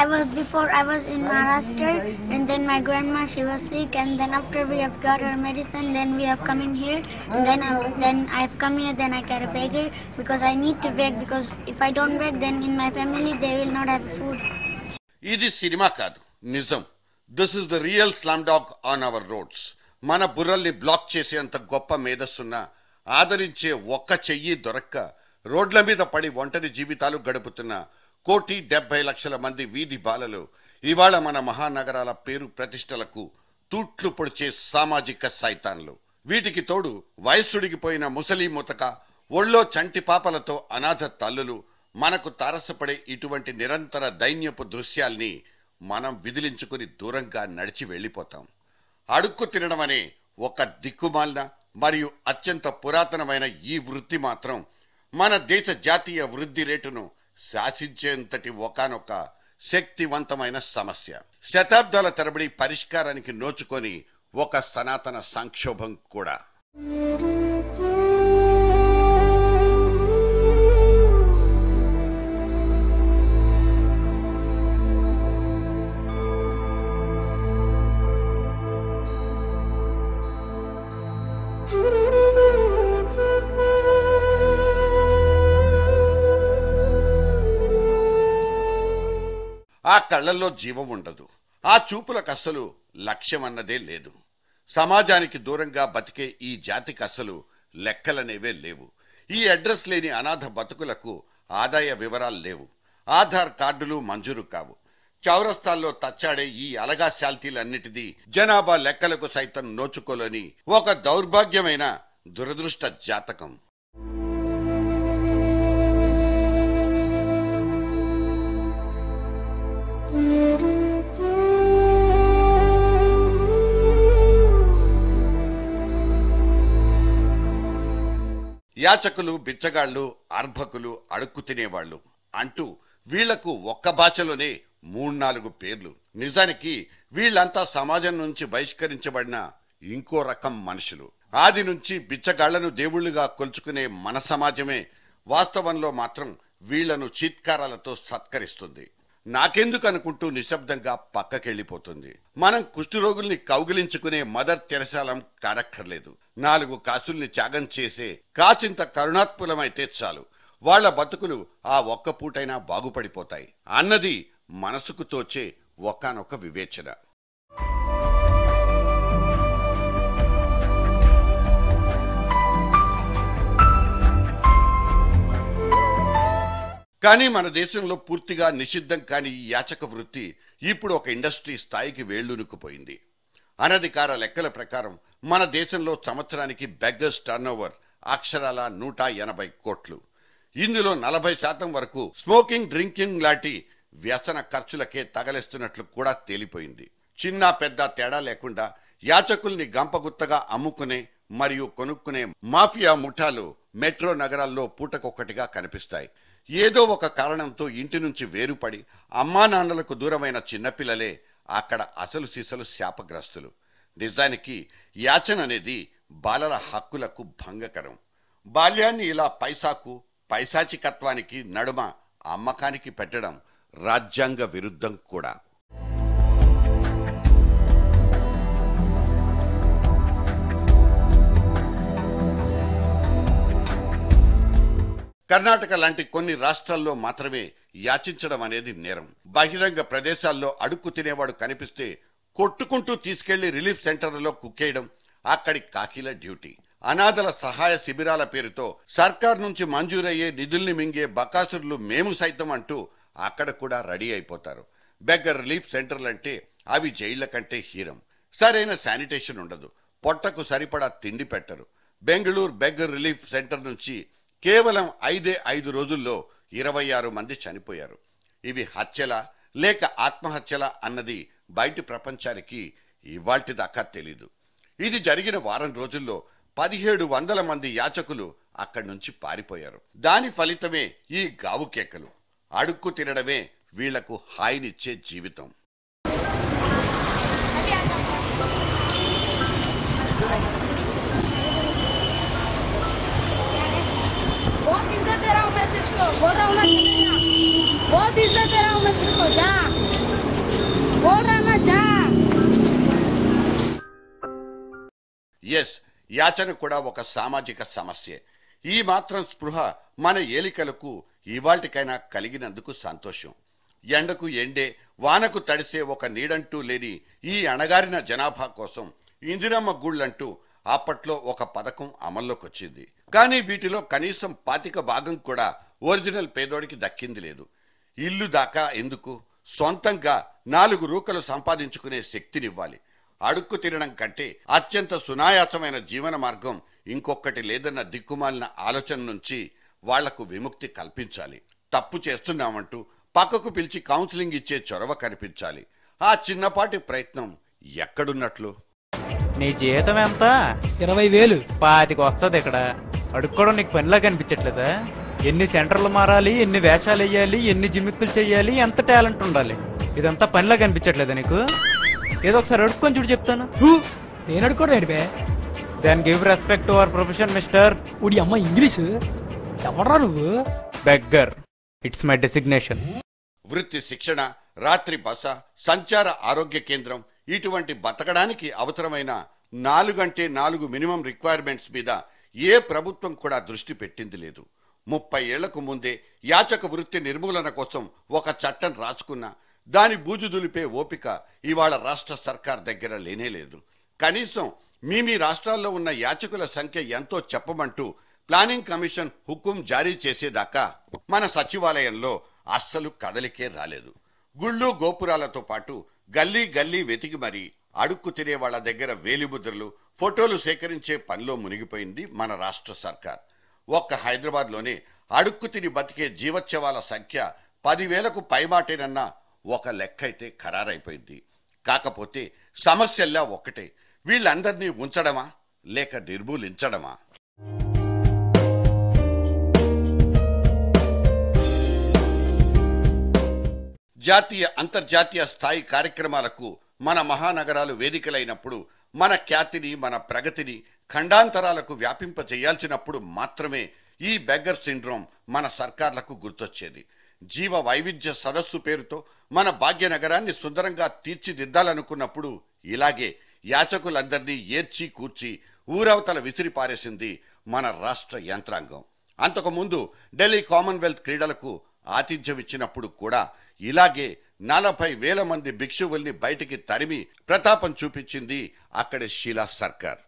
I was in Maharashtra, and then my grandma, she was sick, and then after we have got her medicine, then we have come in here, and then I've come here, then I got a beggar because I need to beg, because if I don't beg, then in my family they will not have food. ఇది cinema కాదు, నిజం. This is the real slum dog on hour roads. మన బుర్రల్ని black చేసేంత గొప్ప మేధస్సున్న, ఆదరించే ఒక్క చెయ్యి దొరక్క రోడ్ల మీద పడి ఒంటరి జీవితాలు గడుపుతున్న 1,70,00,000 మంది వీధి బాలలు ఇవాళ మన మహానగరాల పేరు ప్రతిష్టలకు తూట్లు పొడిచే సామాజిక సైతాన్లు. వీటికి తోడు వయస్సుడిగిపోయిన ముసలి ముతక, ఒళ్ళో చంటి పాపలతో అనాథ తల్లులు. మనకు తారసపడే ఇటువంటి నిరంతర దైన్యపు దృశ్యాల్ని మనం విదిలించుకుని దూరంగా నడిచి వెళ్ళిపోతాం. అడుక్కు తినడం అనే ఒక దిక్కుమాలిన మరియు అత్యంత పురాతనమైన ఈ వృత్తి మాత్రం మన దేశ జాతీయ వృద్ధి రేటును శాసించేంతటి ఒకానొక శక్తివంతమైన సమస్య. శతాబ్దాల తరబడి పరిష్కారానికి నోచుకొని ఒక సనాతన సంక్షోభం కూడా. ఆ కళ్ళల్లో జీవం ఉండదు. ఆ చూపులకు అస్సలు లక్ష్యమన్నదే లేదు. సమాజానికి దూరంగా బతికే ఈ జాతికి అస్సలు లెక్కలనేవే లేవు. ఈ అడ్రస్ లేని అనాథ బతుకులకు ఆదాయ వివరాలు లేవు. ఆధార్ కార్డులు మంజూరు కావు. చౌరస్తాల్లో తచ్చాడే ఈ అలగా శాల్తీలన్నిటిది జనాభా లెక్కలకు సైతం నోచుకోలేని ఒక దౌర్భాగ్యమైన దురదృష్ట జాతకం. యాచకులు, బిచ్చగాళ్లు, అర్భకులు, అడుక్కు తినేవాళ్లు అంటూ వీళ్లకు ఒక్క భాషలోనే 3-4 పేర్లు. నిజానికి వీళ్లంతా సమాజం నుంచి బహిష్కరించబడిన ఇంకో రకం మనుషులు. ఆది నుంచి బిచ్చగాళ్లను దేవుళ్లుగా కొలుచుకునే మన సమాజమే వాస్తవంలో మాత్రం వీళ్లను చీత్కారాలతో సత్కరిస్తుంది. నాకెందుకు అనుకుంటూ నిశ్శబ్దంగా పక్కకెళ్లిపోతుంది. మనం కుష్ఠరోగుల్ని కౌగిలించుకునే మదర్ తెరసాలం కాడక్కర్లేదు. 4 కాసుల్ని త్యాగం చేసే కాచింత కరుణాత్ములమైతే చాలు, వాళ్ల బతుకులు ఆ ఒక్క పూటైనా బాగుపడిపోతాయి అన్నది మనసుకు తోచే ఒకానొక వివేచన. కానీ మన దేశంలో పూర్తిగా నిషిద్ధం కాని ఈ యాచక వృత్తి ఇప్పుడు ఒక ఇండస్ట్రీ స్థాయికి వేళ్లూనుకుపోయింది. అనధికార లెక్కల ప్రకారం మన దేశంలో సంవత్సరానికి బెగ్గర్స్ టర్నోవర్ అక్షరాల 180 కోట్లు. ఇందులో 40% వరకు స్మోకింగ్, డ్రింకింగ్ లాంటి వ్యసన ఖర్చులకే తగలేస్తున్నట్లు కూడా తేలిపోయింది. చిన్న పెద్ద తేడా లేకుండా యాచకుల్ని గంపగుత్తగా అమ్ముకునే మరియు కొనుక్కునే మాఫియా ముఠాలు మెట్రో నగరాల్లో పూటకొక్కటిగా కనిపిస్తాయి. ఏదో ఒక కారణంతో ఇంటి నుంచి వేరుపడి అమ్మా నాన్నలకు దూరమైన చిన్నపిల్లలే అక్కడ అసలు సీసలు శాపగ్రస్తులు. నిజానికి యాచన అనేది బాలల హక్కులకు భంగకరం. బాల్యాన్ని ఇలా పైశాచికత్వానికి నడుమ అమ్మకానికి పెట్టడం రాజ్యాంగ విరుద్ధం కూడా. కర్ణాటక లాంటి కొన్ని రాష్ట్రాల్లో మాత్రమే యాచించడం అనేది నేరం. బహిరంగ ప్రదేశాల్లో అడుక్కు తినేవాడు కనిపిస్తే కొట్టుకుంటూ తీసుకెళ్లి రిలీఫ్ సెంటర్లలో కుక్కేయడం అక్కడి కాకీల డ్యూటీ. అనాథల సహాయ శిబిరాల పేరుతో సర్కార్ నుంచి మంజూరయ్యే నిధుల్ని మింగే బకాసురులు మేము సైతం అంటూ అక్కడ కూడా రెడీ అయిపోతారు. బెగ్గర్ రిలీఫ్ సెంటర్లంటే అవి జైళ్ల కంటే హీరం. సరైన శానిటేషన్ ఉండదు, పొట్టకు సరిపడా తిండి పెట్టరు. బెంగళూరు బెగ్గర్ రిలీఫ్ సెంటర్ నుంచి కేవలం 5 రోజుల్లో 26 మంది చనిపోయారు. ఇవి హత్యలా లేక ఆత్మహత్యలా అన్నది బయటి ప్రపంచానికి ఇవాల్టిదాకా తెలీదు. ఇది జరిగిన వారం రోజుల్లో 1700 మంది యాచకులు అక్కడి నుంచి పారిపోయారు. దాని ఫలితమే ఈ గావు కేకలు. అడుక్కు తినడమే వీళ్లకు హాయినిచ్చే జీవితం. बहुत इज्जत दे रहा हूँ मैं तुझको, बोल रहा हूँ मैं बहुत इज्जत दे रहा हूँ मैं तुझको, जा యాచన కూడా ఒక సామాజిక సమస్యే. ఈ మాత్రం స్పృహ మన ఏలికలకు ఇవాల్టికైనా కలిగినందుకు సంతోషం. ఎండకు ఎండే, వానకు తడిసే ఒక నీడంటూ లేని ఈ అణగారిన జనాభా కోసం ఇందిరమ్మ గుళ్ళంటూ అప్పట్లో ఒక పథకం అమల్లోకి వచ్చింది. కానీ వీటిలో కనీసం 25% కూడా ఒరిజినల్ పేదోడికి దక్కింది లేదు. ఇల్లు దాకా ఎందుకు, సొంతంగా 4 రూకలు సంపాదించుకునే శక్తినివ్వాలి. అడుక్కు తినడం కంటే అత్యంత సునాయాసమైన జీవన మార్గం ఇంకొకటి లేదన్న దిక్కుమాలిన ఆలోచన నుంచి వాళ్లకు విముక్తి కల్పించాలి. తప్పు చేస్తున్నామంటూ పక్కకు పిలిచి కౌన్సిలింగ్ ఇచ్చే చొరవ కనిపించాలి. ఆ చిన్నపాటి ప్రయత్నం ఎక్కడున్నట్లు? నీ జీతం ఎంత? 20,000. 25 వస్తుంది. ఇక్కడ అడుక్కోవడం నీకు పనిలా కనిపించట్లేదా? ఎన్ని సెంటర్లు మారాలి, ఎన్ని వేషాలు వేయాలి, ఎన్ని జిమ్మిక్కులు చెయ్యాలి, ఎంత టాలెంట్ ఉండాలి, ఇదంతా పనిలా కనిపించట్లేదా నీకు? ఏదో ఒకసారి అడుక్కొని చూడు చెప్తాను. నేను అడుక్కోవడం ఏడిపే? Then give respect to our profession mister. ఉడి అమ్మ ఇంగ్లీషు ఎవడరా నువ్వు? Beggar, it's my designation. వృత్తి శిక్షణ, రాత్రి బస, సంచార ఆరోగ్య కేంద్రం, ఇటువంటి బతకడానికి అవసరమైన 4 మినిమం రిక్వైర్మెంట్స్ మీద ఏ ప్రభుత్వం కూడా దృష్టి పెట్టింది లేదు. 30 ఏళ్లకు ముందే యాచక వృత్తి నిర్మూలన కోసం ఒక చట్టం రాసుకున్నా దాని బూజు దులిపే ఓపిక ఇవాళ రాష్ట్ర సర్కార్ దగ్గర లేనే లేదు. కనీసం మీ రాష్ట్రాల్లో ఉన్న యాచకుల సంఖ్య ఎంతో చెప్పమంటూ ప్లానింగ్ కమిషన్ హుకుం జారీ చేసేదాకా మన సచివాలయంలో అస్సలు కదలికే రాలేదు. గుళ్ళు గోపురాలతో పాటు గల్లీ గల్లీ వెతికి మరీ అడుక్కు తినే వాళ్ల దగ్గర వేలిముద్రలు, ఫోటోలు సేకరించే పనిలో మునిగిపోయింది మన రాష్ట్ర సర్కార్. ఒక్క హైదరాబాద్లోనే అడుక్కు తిని బతికే జీవోత్సవాల సంఖ్య 10,000కు పైమాటేనన్న ఒక లెక్కైతే ఖరారైపోయింది. కాకపోతే సమస్యల్లా ఒక్కటే, వీళ్ళందరినీ ఉంచడమా లేక నిర్మూలించడమా? జాతీయ అంతర్జాతీయ స్థాయి కార్యక్రమాలకు మన మహానగరాలు వేదికలైనప్పుడు మన ఖ్యాతిని, మన ప్రగతిని ఖండాంతరాలకు వ్యాపింపచేయాల్సినప్పుడు మాత్రమే ఈ బెగ్గర్ సిండ్రోమ్ మన సర్కార్లకు గుర్తొచ్చేది. జీవ వైవిధ్య సదస్సు పేరుతో మన భాగ్యనగరాన్ని సుందరంగా తీర్చిదిద్దాలనుకున్నప్పుడు ఇలాగే యాచకులందరినీ ఏర్చి కూర్చి ఊరవతల విసిరిపారేసింది మన రాష్ట్ర యంత్రాంగం. అంతకుముందు ఢిల్లీ కామన్వెల్త్ క్రీడలకు ఆతిథ్యమిచ్చినప్పుడు కూడా ఇలాగే 40,000 మంది భిక్షువుల్ని బయటికి తరిమి ప్రతాపం చూపించింది అక్కడి షీలా సర్కార్.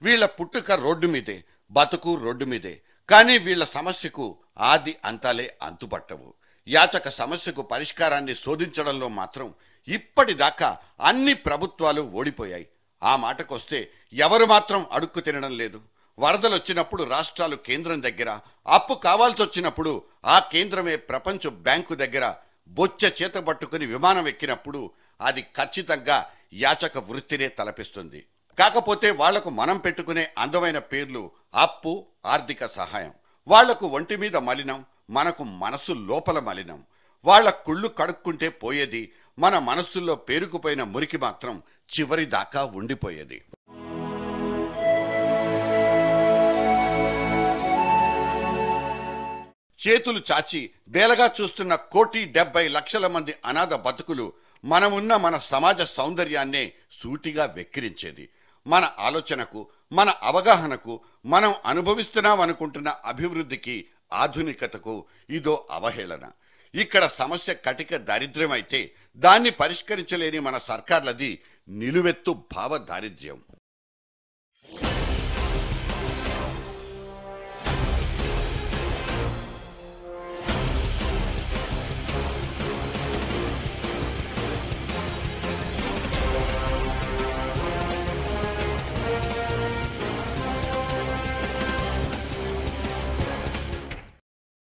వీళ్ల పుట్టుక రోడ్డు మీదే, బతుకు రోడ్డు మీదే. కానీ వీళ్ల సమస్యకు ఆది అంతాలే అంతుపట్టవు. యాచక సమస్యకు పరిష్కారాన్ని శోధించడంలో మాత్రం ఇప్పటిదాకా అన్ని ప్రభుత్వాలు ఓడిపోయాయి. ఆ మాటకొస్తే ఎవరు మాత్రం అడుక్కు తినడం లేదు. వరదలొచ్చినప్పుడు రాష్ట్రాలు కేంద్రం దగ్గర, అప్పు కావాల్సొచ్చినప్పుడు ఆ కేంద్రమే ప్రపంచ బ్యాంకు దగ్గర బొచ్చ చేత పట్టుకుని విమానం ఎక్కినప్పుడు అది ఖచ్చితంగా యాచక వృత్తినే తలపిస్తుంది. కాకపోతే వాళ్లకు మనం పెట్టుకునే అందమైన పేర్లు అప్పు, ఆర్థిక సహాయం. వాళ్లకు ఒంటి మీద మలినం, మనకు మనసు లోపల మలినం. వాళ్ల కుళ్ళు కడుక్కుంటే పోయేది, మన మనస్సుల్లో పేరుకుపోయిన మురికి మాత్రం చివరి దాకా ఉండిపోయేది. చేతులు చాచి బేలగా చూస్తున్న 1,70,00,000 మంది అనాథ బతుకులు మనమున్న మన సమాజ సౌందర్యాన్నే సూటిగా వెక్కిరించేది. మన ఆలోచనకు, మన అవగాహనకు, మనం అనుభవిస్తున్నామనుకుంటున్న అభివృద్ధికి, ఆధునికతకు ఇదో అవహేళన. ఇక్కడ సమస్య కటిక దారిద్ర్యమైతే దాన్ని పరిష్కరించలేని మన సర్కార్లది నిలువెత్తు భావ దారిద్ర్యం.